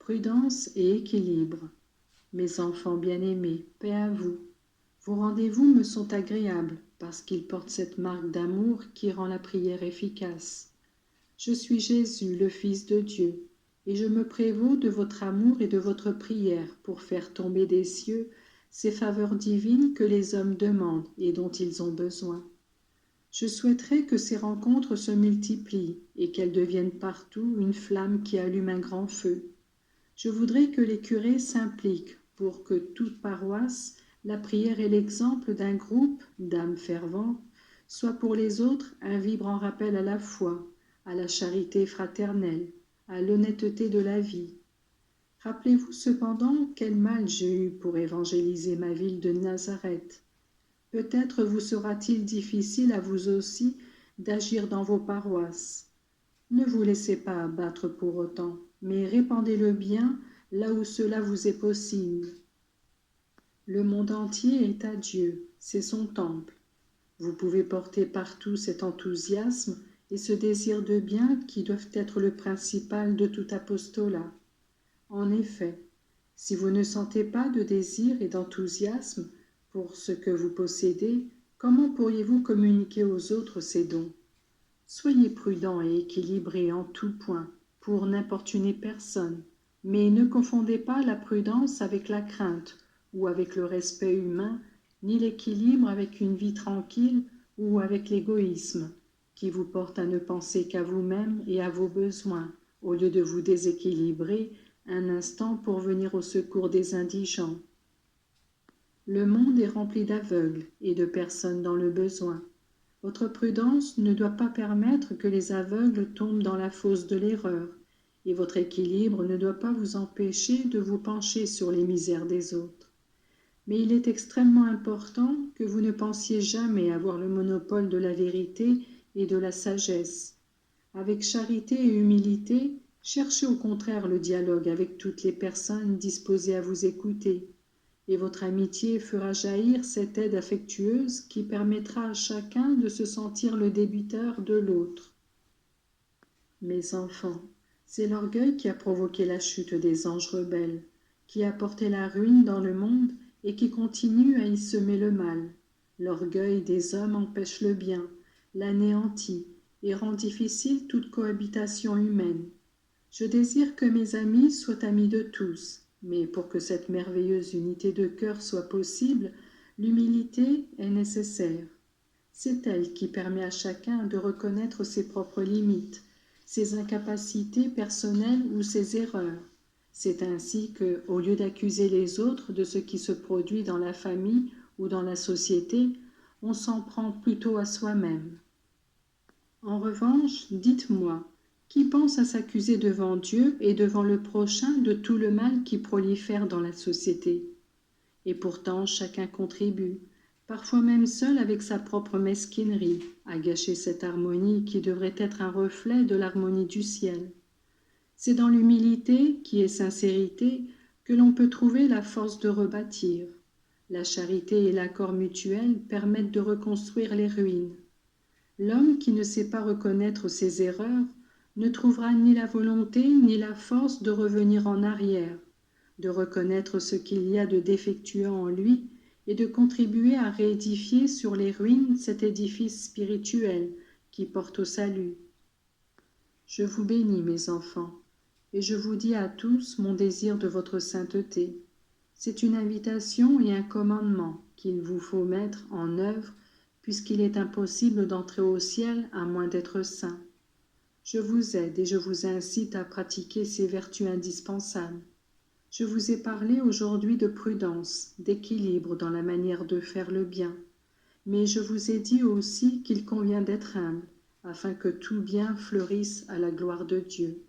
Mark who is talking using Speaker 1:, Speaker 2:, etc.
Speaker 1: Prudence et équilibre. Mes enfants bien-aimés, paix à vous. Vos rendez-vous me sont agréables parce qu'ils portent cette marque d'amour qui rend la prière efficace. Je suis Jésus, le Fils de Dieu, et je me prévaux de votre amour et de votre prière pour faire tomber des cieux ces faveurs divines que les hommes demandent et dont ils ont besoin. Je souhaiterais que ces rencontres se multiplient et qu'elles deviennent partout une flamme qui allume un grand feu. Je voudrais que les curés s'impliquent pour que toute paroisse, la prière et l'exemple d'un groupe d'âmes ferventes soit pour les autres un vibrant rappel à la foi, à la charité fraternelle, à l'honnêteté de la vie. Rappelez-vous cependant quel mal j'ai eu pour évangéliser ma ville de Nazareth. Peut-être vous sera-t-il difficile à vous aussi d'agir dans vos paroisses. Ne vous laissez pas abattre pour autant, mais répandez le bien là où cela vous est possible. Le monde entier est à Dieu, c'est son temple. Vous pouvez porter partout cet enthousiasme et ce désir de bien qui doivent être le principal de tout apostolat. En effet, si vous ne sentez pas de désir et d'enthousiasme pour ce que vous possédez, comment pourriez-vous communiquer aux autres ces dons? Soyez prudent et équilibré en tout point, pour n'importuner personne, mais ne confondez pas la prudence avec la crainte, ou avec le respect humain, ni l'équilibre avec une vie tranquille ou avec l'égoïsme, qui vous porte à ne penser qu'à vous-même et à vos besoins, au lieu de vous déséquilibrer un instant pour venir au secours des indigents. Le monde est rempli d'aveugles et de personnes dans le besoin. Votre prudence ne doit pas permettre que les aveugles tombent dans la fosse de l'erreur, et votre équilibre ne doit pas vous empêcher de vous pencher sur les misères des autres. Mais il est extrêmement important que vous ne pensiez jamais avoir le monopole de la vérité et de la sagesse. Avec charité et humilité, cherchez au contraire le dialogue avec toutes les personnes disposées à vous écouter, et votre amitié fera jaillir cette aide affectueuse qui permettra à chacun de se sentir le débiteur de l'autre. Mes enfants, c'est l'orgueil qui a provoqué la chute des anges rebelles, qui a porté la ruine dans le monde et qui continue à y semer le mal. L'orgueil des hommes empêche le bien, l'anéantit et rend difficile toute cohabitation humaine. Je désire que mes amis soient amis de tous, mais pour que cette merveilleuse unité de cœur soit possible, l'humilité est nécessaire. C'est elle qui permet à chacun de reconnaître ses propres limites, ses incapacités personnelles ou ses erreurs. C'est ainsi que, au lieu d'accuser les autres de ce qui se produit dans la famille ou dans la société, on s'en prend plutôt à soi-même. En revanche, dites-moi, qui pense à s'accuser devant Dieu et devant le prochain de tout le mal qui prolifère dans la société? Et pourtant chacun contribue, parfois même seul avec sa propre mesquinerie, à gâcher cette harmonie qui devrait être un reflet de l'harmonie du ciel. C'est dans l'humilité, qui est sincérité, que l'on peut trouver la force de rebâtir. La charité et l'accord mutuel permettent de reconstruire les ruines. L'homme qui ne sait pas reconnaître ses erreurs ne trouvera ni la volonté ni la force de revenir en arrière, de reconnaître ce qu'il y a de défectueux en lui et de contribuer à réédifier sur les ruines cet édifice spirituel qui porte au salut. Je vous bénis, mes enfants, et je vous dis à tous mon désir de votre sainteté. C'est une invitation et un commandement qu'il vous faut mettre en œuvre puisqu'il est impossible d'entrer au ciel à moins d'être saint. Je vous aide et je vous incite à pratiquer ces vertus indispensables. Je vous ai parlé aujourd'hui de prudence, d'équilibre dans la manière de faire le bien, mais je vous ai dit aussi qu'il convient d'être humble, afin que tout bien fleurisse à la gloire de Dieu.